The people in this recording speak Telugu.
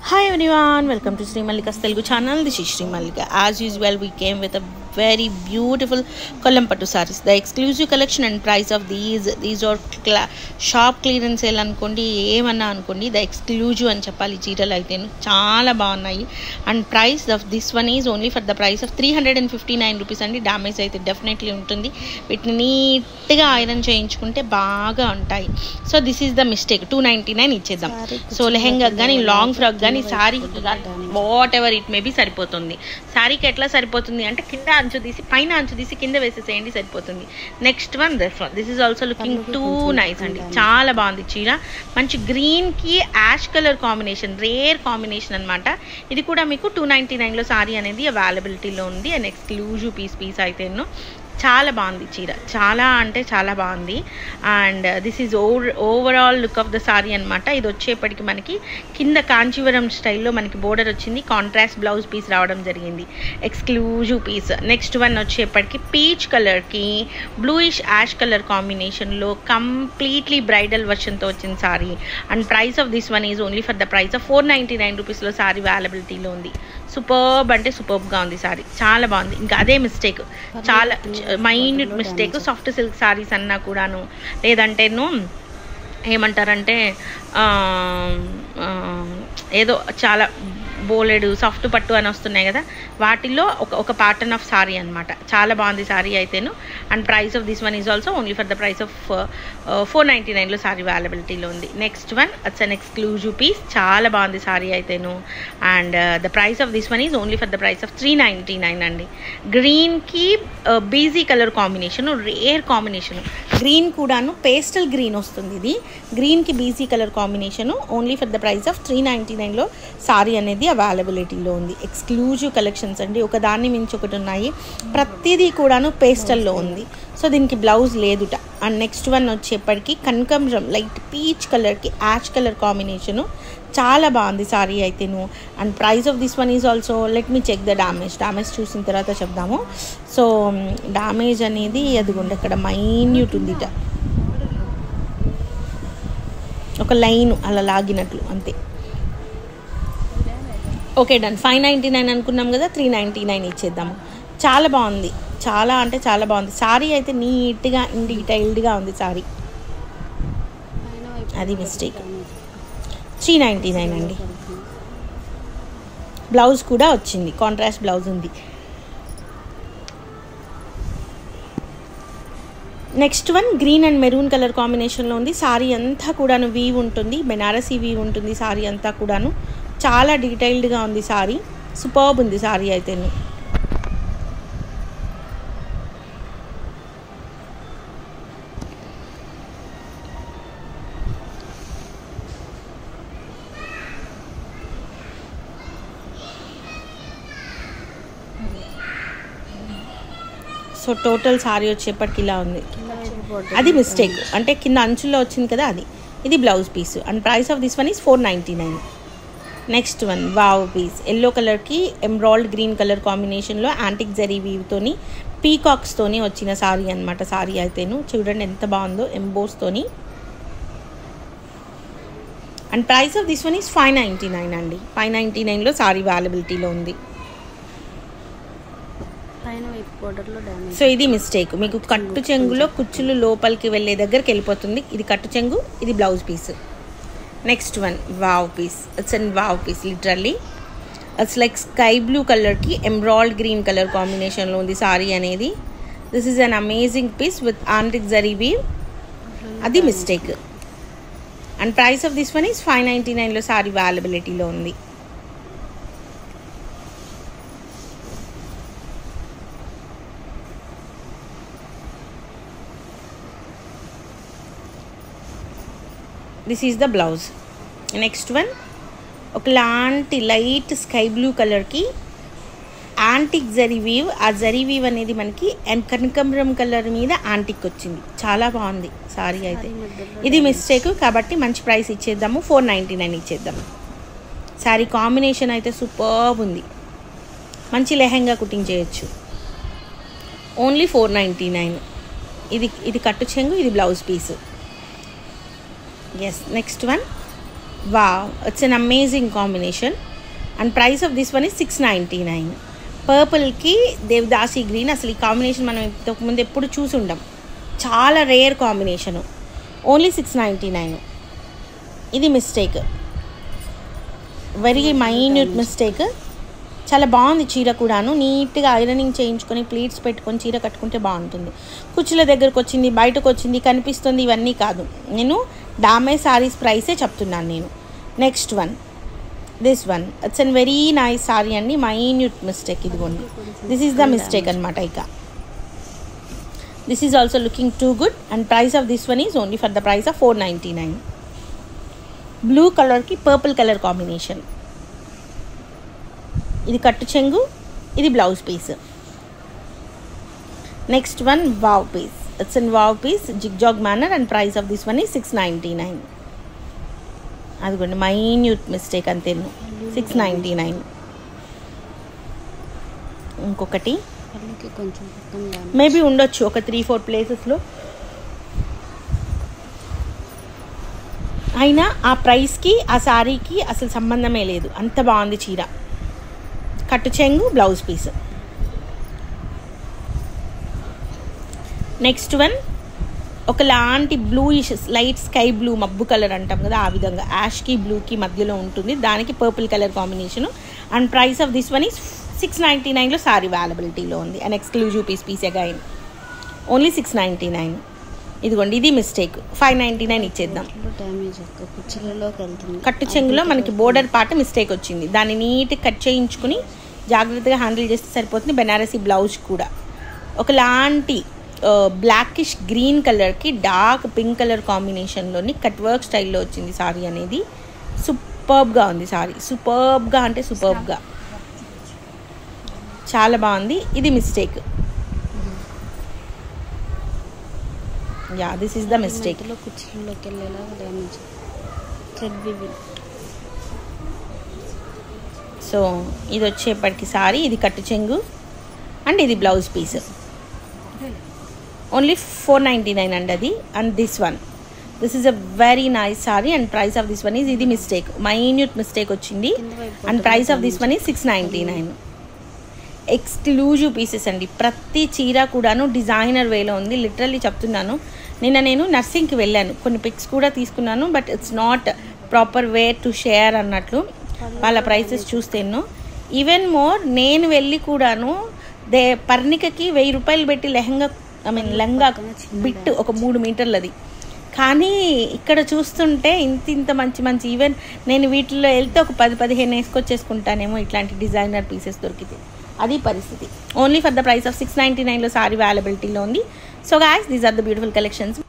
Hi everyone, welcome to Sri Mallika's Telugu channel. This is Sri Mallika. As usual, we came with a very beautiful Kollam Pattu sarees. The exclusive collection and price of these are shop clearance sale అనుకోండి ఏమన్నా అనుకోండి. The exclusive అని చెప్పాలి చీరలు అయితే చాలా బాగున్నాయి. And price of this one is only for the price of 359 rupees అండి. డ్యామేజ్ అయితే డెఫినెట్లీ ఉంటుంది. వీటిని నీట్గా ఐరన్ చేయించుకుంటే బాగా ఉంటాయి. So this is the mistake. 299 ఇచ్చేద్దాం. సో లెహెంగా కానీ లాంగ్ ఫ్రాక్ కానీ sorry what ever it maybe సరిపోతుంది. సారీకి ఎట్లా సరిపోతుంది అంటే కింద అంచు తీసి పైన అంచు తీసి కింద వేసేసేయండి సరిపోతుంది. Next one this is also looking too nice అండి. చాలా బాగుంది చీర. మంచి గ్రీన్కి ash colour combination, rare combination అనమాట. ఇది కూడా మీకు 299లో సారీ అనేది అవైలబిలిటీలో ఉంది. అండ్ ఎక్స్క్లూజివ్ పీస్ అయితే చాలా బాగుంది చీర, చాలా అంటే చాలా బాగుంది. And this is overall look of the sorry అనమాట. ఇది వచ్చేప్పటికి మనకి కింద కాంచీవరం స్టైల్లో మనకి బోర్డర్ వచ్చింది, కాంట్రాస్ట్ బ్లౌజ్ పీస్ రావడం జరిగింది, ఎక్స్క్లూజివ్ పీస్. నెక్స్ట్ వన్ వచ్చేప్పటికి పీచ్ కలర్కి బ్లూయిష్ యాష్ కలర్ కాంబినేషన్లో కంప్లీట్లీ బ్రైడల్ వర్షన్తో వచ్చిన sorry. And price of this one is only for the price of 499 రూపీస్లో సారీ అవైలబిలిటీలో ఉంది. సూపర్బ్ అంటే సూపర్బ్గా ఉంది సారీ, చాలా బాగుంది. ఇంకా అదే మిస్టేక్, చాలా minute mistake. Soft silk saris అన్నా కూడాను, లేదంటేను ఏమంటారంటే ఏదో చాలా బోలెడు సాఫ్ట్ పట్టు అని వస్తున్నాయి కదా, వాటిల్లో ఒక ప్యాటర్న్ ఆఫ్ సారీ అనమాట. చాలా బాగుంది సారీ అయితేను. And price of this one is also only for the price of 499లో సారీ అవైలబిలిటీలో ఉంది. Next one it's an exclusive piece, చాలా బాగుంది సారీ అయితేను. And the price of this one is only for the price of 399 అండి. గ్రీన్కి beige colour combination, rare combination. Green కూడాను పేస్టల్ గ్రీన్ వస్తుంది. ఇది గ్రీన్కి beige colour combination. Only for the price of 399లో సారీ అనేది అవైలబిలిటీలో ఉంది. ఎక్స్క్లూజివ్ కలెక్షన్స్ అండి, ఒకదాన్ని మించి ఒకటి ఉన్నాయి. ప్రతిదీ కూడాను పేస్టల్లో ఉంది. సో దీనికి బ్లౌజ్ లేదుట. అండ్ నెక్స్ట్ వన్ వచ్చేప్పటికి కనకాంబరం లైట్ పీచ్ కలర్కి యాష్ కలర్ కాంబినేషను. చాలా బాగుంది సారీ అయితేను. And price of this one is also, let me check the damage చూసిన తర్వాత చెప్దాము. సో డ్యామేజ్ అనేది అదిగోండి అక్కడ మైన్యూట్ ఉందిట, ఒక లైన్ అలా లాగినట్లు అంతే. Okay done. 599 అనుకున్నాం కదా, 399 ఇచ్చేద్దాము. చాలా బాగుంది, చాలా అంటే చాలా బాగుంది సారీ అయితే. నీట్గా డీటెయిల్డ్గా ఉంది సారీ, అది మిస్టేక్. 399 అండి. బ్లౌజ్ కూడా వచ్చింది, కాంట్రాస్ట్ బ్లౌజ్ ఉంది. Next one green and maroon colour కాంబినేషన్లో ఉంది. సారీ అంతా కూడాను వీవ్ ఉంటుంది, బెనారసీ వీవ్ ఉంటుంది సారీ అంతా కూడాను. చాలా డీటెయిల్డ్గా ఉంది సారీ, సూపర్బ్ ఉంది సారీ అయితే. సో టోటల్ సారీ వచ్చేప్పటికి ఇలా ఉంది. అది మిస్టేక్, అంటే కింద అంచుల్లో వచ్చింది కదా అది. ఇది blouse piece. And price of this one is 499. Next one wow piece, yellow కలర్కి ఎంబ్రాయిల్డ్ గ్రీన్ కలర్ కాంబినేషన్లో యాంటిక్ జరీ వీవ్తోని పీకాక్స్తోని వచ్చిన సారీ అనమాట. సారీ అయితేను చూడండి ఎంత బాగుందో, ఎంబోస్తోని. And price of this one is 599 అండి. 599లో సారీ అవైలబిలిటీలో ఉంది. సో ఇది మిస్టేక్, మీకు కట్టు చెంగులో కుచ్చులు లోపలికి వెళ్ళే దగ్గరికి వెళ్ళిపోతుంది. ఇది కట్టు చెంగు, ఇది blouse piece. Next one wow piece, it's an wow piece. Literally it's like sky blue కలర్కి ఎంబ్రాయిల్డ్ గ్రీన్ కలర్ కాంబినేషన్లో ఉంది సారీ అనేది. This is an amazing piece with antique zari weave. అది mistake. And price of this one is 599లో సారీ అవైలబిలిటీలో ఉంది. This is the blouse. Next one ఒకలాంటి లైట్ స్కై బ్లూ కలర్కి యాంటిక్ జరీ వీవ్. ఆ జరీ వీవ్ అనేది మనకి కనకాంబరం కలర్ మీద యాంటిక్ వచ్చింది. చాలా బాగుంది సారీ అయితే. ఇది మిస్టేక్ కాబట్టి మంచి ప్రైస్ ఇచ్చేద్దాము, 499 ఇచ్చేద్దాము. సారీ కాంబినేషన్ అయితే సూపర్బ్ ఉంది, మంచి లెహెంగా కుట్టింగ్ చేయొచ్చు. ఓన్లీ 499. ఇది కట్టు చెంగు, ఇది blouse piece. Yes. Next one Wow, it's an amazing combination. And price of this one is 699. Purple ki Devdasi green. అసలు ఈ కాంబినేషన్ మనం ఇంతకుముందు ఎప్పుడు చూసి ఉండం. చాలా రేర్ కాంబినేషన్. ఓన్లీ 699. ఇది మిస్టేక్, వెరీ మైన్యూట్ మిస్టేక్. చాలా బాగుంది చీర కూడాను. నీట్గా ఐరనింగ్ చేయించుకొని ప్లీట్స్ పెట్టుకొని చీర కట్టుకుంటే బాగుంటుంది. కుచ్చుల దగ్గరకు వచ్చింది, బయటకు వచ్చింది, కనిపిస్తుంది, ఇవన్నీ కాదు. నేను డామేజ్ సారీస్ ప్రైసే చెప్తున్నాను నేను. Next one, this one, it's an very nice sari అండి. మైన్యూట్ మిస్టేక్ ఇదిగోండి. దిస్ ఈస్ ద మిస్టేక్ అనమాట. ఇక this is also looking too good. And price of this one is only for the price of 499. Blue కలర్కి పర్పుల్ కలర్ కాంబినేషన్. ఇది కట్టు చెంగు, ఇది blouse piece. Next one wow piece. It's an wow piece zigzag manner. And price of this one is 699. అదిగోండి మైన్యూట్ మిస్టేక్ అంతేను. 699. ఇంకొకటి మేబీ ఉండొచ్చు ఒక 3-4 ప్లేసెస్లో. అయినా ఆ ప్రైస్కి ఆ శారీకి అసలు సంబంధమే లేదు. అంత బాగుంది చీర. కట్టు చెంగు, బ్లౌజ్ పీస్. నెక్స్ట్ వన్ ఒకలాంటి బ్లూయిష్ లైట్ స్కై బ్లూ, మబ్బు కలర్ అంటాం కదా, ఆ విధంగా యాష్కి బ్లూకి మధ్యలో ఉంటుంది. దానికి purple colour combination. And price of this one is 699లో సారీ అవైలబిలిటీలో ఉంది. And exclusive piece again only 699. ఇదిగోండి ఇది మిస్టేక్. 599 ఇచ్చేద్దాం. కట్టు చెంగులో మనకి బోర్డర్ పార్ట్ మిస్టేక్ వచ్చింది. దాన్ని నీట్గా కట్ చేయించుకుని జాగ్రత్తగా హ్యాండిల్ చేస్తే సరిపోతుంది. బెనారసీ బ్లౌజ్ కూడా ఒకలాంటి బ్లాకిష్ గ్రీన్ కలర్కి డార్క్ పింక్ కలర్ కాంబినేషన్లోని కట్ వర్క్ స్టైల్లో వచ్చింది సారీ అనేది. సూపర్బ్గా ఉంది సారీ. సూపర్బ్గా అంటే సూపర్బ్గా చాలా బాగుంది. ఇది mistake. Yeah, this is the mistake. So ఇది వచ్చేప్పటికి సారీ, ఇది కట్టు చెంగు అండ్ ఇది బ్లౌజ్ పీస్. ఓన్లీ 499 అండి అది. And this one, this is a very nice sorry. And price of this one is, ఇది మిస్టేక్, మైన్యూట్ మిస్టేక్ వచ్చింది. And price of this one is 699. Exclusive pieces అండి. ప్రతి చీర కూడాను డిజైనర్ వేలో ఉంది. లిటరల్లీ చెప్తున్నాను. నిన్న నేను నర్సింగ్కి వెళ్ళాను, కొన్ని పిక్స్ కూడా తీసుకున్నాను. But it's not proper way to share అన్నట్లు వాళ్ళ ప్రైసెస్ చూస్తేను. ఈవెన్ మోర్ నేను వెళ్ళి కూడాను పర్ణికకి 1000 రూపాయలు పెట్టి లంగా బిట్ ఒక 3 మీటర్లది. కానీ ఇక్కడ చూస్తుంటే ఇంత మంచి ఈవెన్ నేను వీటిల్లో వెళ్తే ఒక 10-15 వేసుకొచ్చేసుకుంటానేమో ఇట్లాంటి డిజైనర్ పీసెస్ దొరికితే. అది పరిస్థితి. Only for the price of 699లో సారీ అవైలబిలిటీలో ఉంది. So guys, these are the beautiful collections.